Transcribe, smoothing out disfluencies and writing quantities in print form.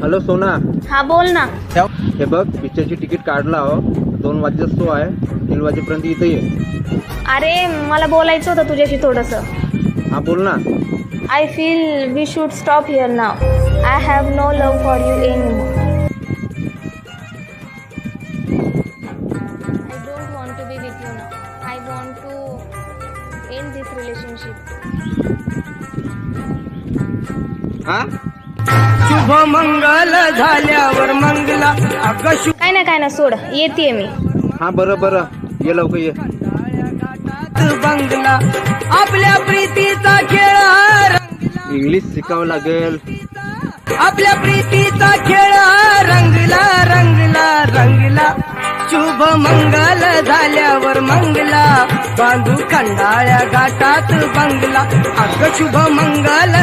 Hello सोना, हा बोल ना. हे बघ पिक्चरची तिकीट काढला हो. 2 वाजता शो आहे, 3 वाजेपर्यंत इथे ये. अरे मला बोलायचं होतं तुझ्याशी थोडंसं. हा बोल ना. I feel we should stop here now. I have no love for you anymore. I don't want to be with you now. I want to end this relationship. हा शुभ मंगल झाल्यावर मंगला अगं काय ना सोड, येते मी. हा बरं बरं, ये लवकर ये. बंगला आपल्या प्रीतीचा खेळ इंग्लिश शिकावं लागेल. आपल्या प्रीतीचा खेळ रंगला रंगला रंगला. शुभ मंगल झाल्यावर मंगला बांधू खंडाळ्या घाटात बंगला अगं शुभ मंगल